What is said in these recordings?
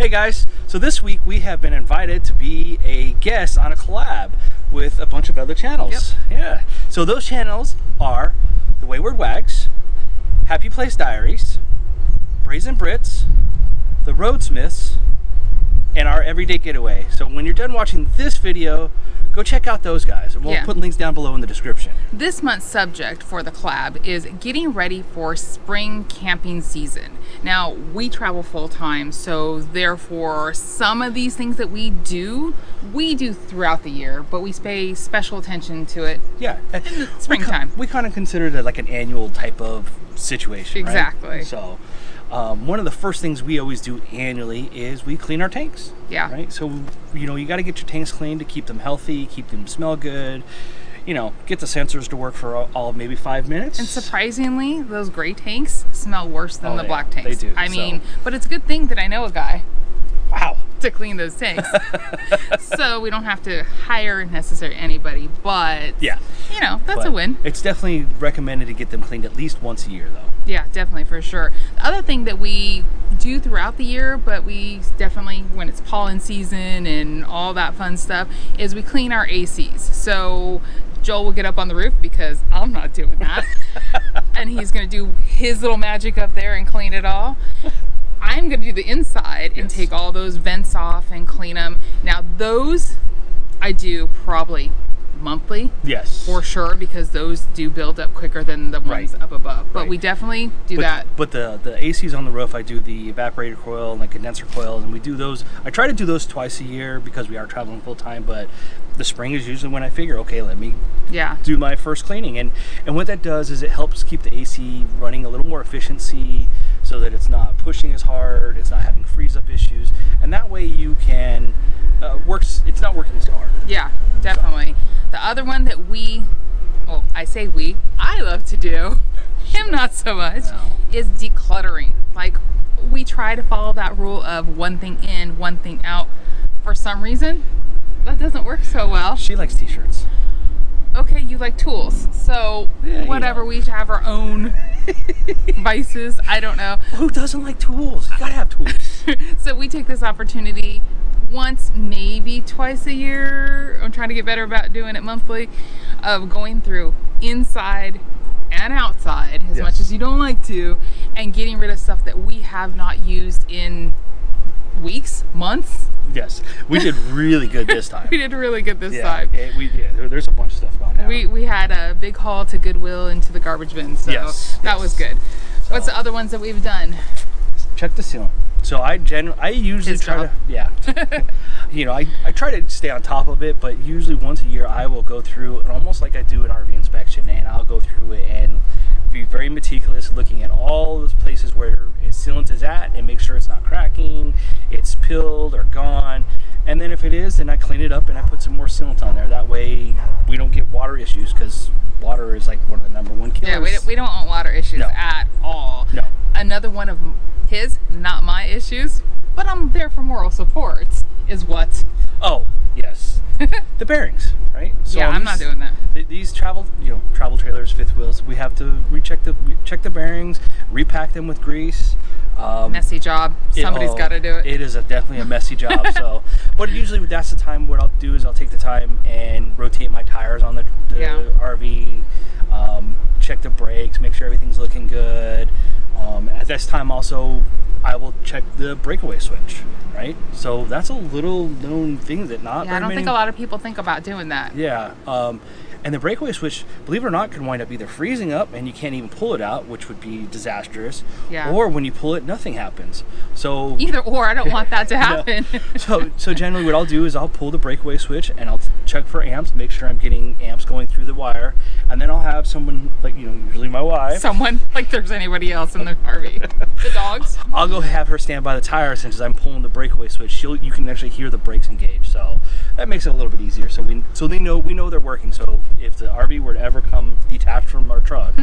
Hey guys, so this week we have been invited to be a guest on a collab with a bunch of other channels. Yep. Yeah. So those channels are The Wayward Wags, Happy Place Diaries, Brazen Brits, The Roadsmiths, and our Everyday Getaway. So when you're done watching this video, go check out those guys, and we'll put links down below in the description. This month's subject for the collab is getting ready for spring camping season. Now, we travel full-time, so therefore some of these things that we do throughout the year, but we pay special attention to it in the springtime. We kind of consider it like an annual type of situation, Exactly. Right? So one of the first things we always do annually is we clean our tanks. Yeah. Right? So, you got to get your tanks clean to keep them healthy, keep them smell good, get the sensors to work for all maybe 5 minutes. And surprisingly, those gray tanks smell worse than the black tanks. They do. I mean, but it's a good thing that I know a guy. Wow. To clean those tanks. So we don't have to hire necessarily anybody, but that's a win. It's definitely recommended to get them cleaned at least once a year though. Yeah, definitely, for sure. The other thing that we do throughout the year, but we definitely, when it's pollen season and all that fun stuff, is we clean our ACs. So Joel will get up on the roof because I'm not doing that. And he's going to do his little magic up there and clean it all. I'm going to do the inside and take all those vents off and clean them. Now, those I do probably monthly. Yes. For sure, because those do build up quicker than the ones up above. But we definitely do that. But the ACs on the roof, I do the evaporator coil and the condenser coils, and we do those. I try to do those twice a year because we are traveling full time, but the spring is usually when I figure, okay, let me do my first cleaning. And what that does is it helps keep the AC running a little more efficiency so that it's not pushing as hard, it's not having freeze up issues, and that way you can, it's not working so hard. Yeah, definitely. So. The other one that I love to do, him not so much, is decluttering. Like, we try to follow that rule of one thing in, one thing out. For some reason, that doesn't work so well. She likes t-shirts. Okay, you like tools. So, whatever, we each have our own vices. I don't know. Who doesn't like tools? You gotta have tools. So we take this opportunity once, maybe twice a year. I'm trying to get better about doing it monthly, of going through inside and outside as much as you don't like to, and getting rid of stuff that we have not used in weeks, months. Yes, we did really good this time. We did really good this time. There's a bunch of stuff going on. We had a big haul to Goodwill and to the garbage bin, so that was good. So, what's the other ones that we've done? Check the ceiling. So I usually try to, I try to stay on top of it, but usually once a year I will go through, and almost like I do an RV inspection, and I'll go through it and be very meticulous, looking at all those places where sealant is at and make sure it's not cracking, it's peeled or gone. And then if it is, then I clean it up and I put some more sealant on there. That way we don't get water issues, because water is like one of the #1 killers. Yeah, we don't want water issues at all. No. Another one of his, not my issues, but I'm there for moral support, is what? Oh, yes. The bearings, right? So I'm not doing that. These travel trailers, fifth wheels, we have to check the bearings, repack them with grease. Messy job. Somebody's got to do it. It is definitely a messy job. So, but usually that's the time. What I'll do is I'll take the time and rotate my tires on the RV, check the brakes, make sure everything's looking good. At this time also, I will check the breakaway switch, right? So that's a little known thing that I don't think a lot of people think about doing that. Yeah. And the breakaway switch, believe it or not, can wind up either freezing up and you can't even pull it out, which would be disastrous. Yeah. Or when you pull it, nothing happens. So either or, I don't want that to happen. So generally what I'll do is I'll pull the breakaway switch and I'll check for amps, make sure I'm getting amps going through the wire, and then I'll have someone, like, usually my wife. Someone, like there's anybody else in the RV. The dogs. I'll go have her stand by the tire, since I'm pulling the breakaway switch. You can actually hear the brakes engage, so that makes it a little bit easier. So we know they're working. So if the RV were to ever come detached from our truck,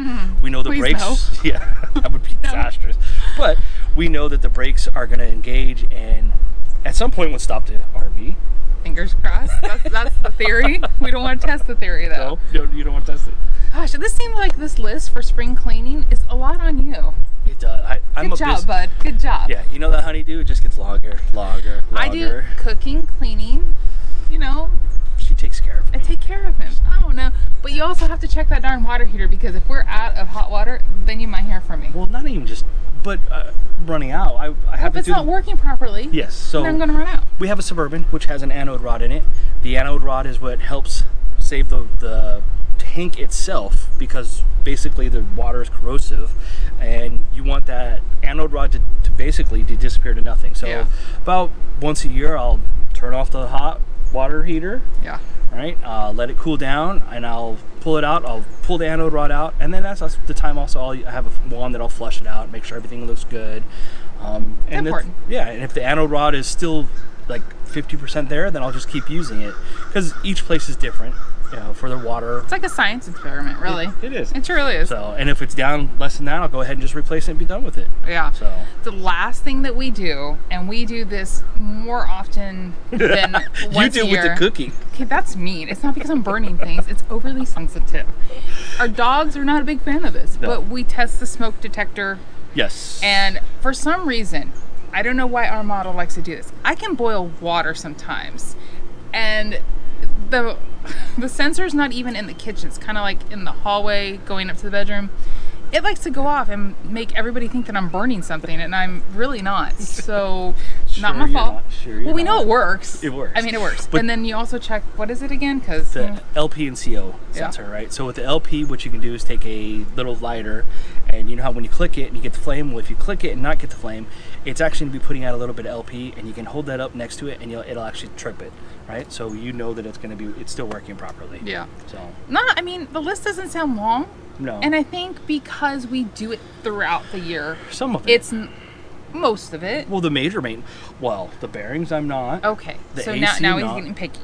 we know the brakes. No. Yeah, that would be disastrous. But we know that the brakes are going to engage, and at some point we'll stop the RV. Fingers crossed. That's the theory. We don't want to test the theory, though. No, you don't want to test it. Gosh, this seems like this list for spring cleaning is a lot on you. It does. Good job, bud. Good job. Yeah, you know that honeydew, it just gets longer. I do cooking, cleaning, you know. She takes care of me. I take care of him. I don't know. But you also have to check that darn water heater, because if we're out of hot water, then you might hear from me. Well, not even just, but running out. I have to if it's not working properly, yes, so then I'm going to run out. We have a Suburban, which has an anode rod in it. The anode rod is what helps save the tank itself, because basically the water is corrosive, and you want that anode rod to basically disappear to nothing. So about once a year, I'll turn off the hot water heater. Yeah. Right. Let it cool down, and I'll pull it out. I'll pull the anode rod out, and then that's the time. Also, I have a wand that I'll flush it out, make sure everything looks good. And important. And if the anode rod is still like 50% there, then I'll just keep using it, because each place is different. You know, for the water. It's like a science experiment, really. It is. It really is. So, and if it's down less than that, I'll go ahead and just replace it and be done with it. Yeah. So the last thing that we do, and we do this more often than once a year. You do with the cooking. Okay, that's mean. It's not because I'm burning things. It's overly sensitive. Our dogs are not a big fan of this, but we test the smoke detector. Yes. And for some reason, I don't know why our model likes to do this. I can boil water sometimes, and the sensor's not even in the kitchen. It's kind of like in the hallway going up to the bedroom. It likes to go off and make everybody think that I'm burning something, and I'm really not. So, not my fault. Well, we know it works. It works. I mean, it works. And then you also check, what is it again? Because the LP and CO sensor, right? So with the LP, what you can do is take a little lighter, and you know how when you click it and you get the flame? Well, if you click it and not get the flame, it's actually going to be putting out a little bit of LP, and you can hold that up next to it, and it'll actually trip it, right? So you know that it's still working properly. Yeah. So. I mean, the list doesn't sound long. No. And I think because we do it throughout the year. Some of it. It's most of it. Well, the bearings I'm not. Okay. The so AC now he's not. getting picky.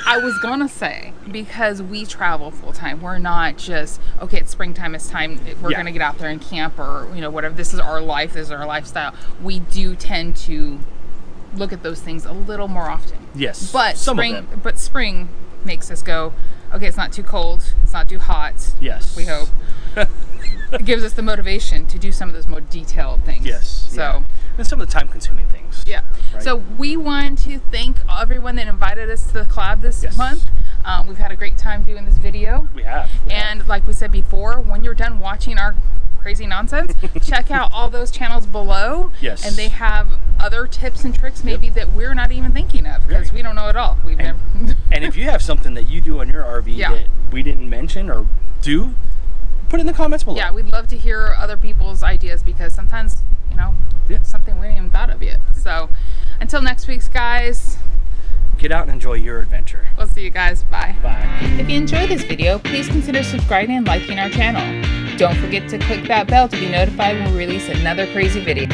I was gonna say, because we travel full time, we're not just, okay, it's springtime, it's time, we're gonna get out there and camp, or whatever. This is our life, this is our lifestyle. We do tend to look at those things a little more often. Yes. But spring makes us go, okay, it's not too cold, it's not too hot. Yes. We hope. It gives us the motivation to do some of those more detailed things. Yes. So. And some of the time-consuming things. Yeah. Right? So we want to thank everyone that invited us to the collab this month. We've had a great time doing this video. We have. Like we said before, when you're done watching our crazy nonsense, check out all those channels below. Yes. And they have other tips and tricks maybe that we're not even thinking of, because we don't know it all. And if you have something that you do on your RV that we didn't mention or do, put it in the comments below. Yeah, we'd love to hear other people's ideas, because sometimes, it's something we haven't even thought of yet. So until next week's, guys, get out and enjoy your adventure. We'll see you guys. Bye. Bye. If you enjoyed this video, please consider subscribing and liking our channel. Don't forget to click that bell to be notified when we release another crazy video.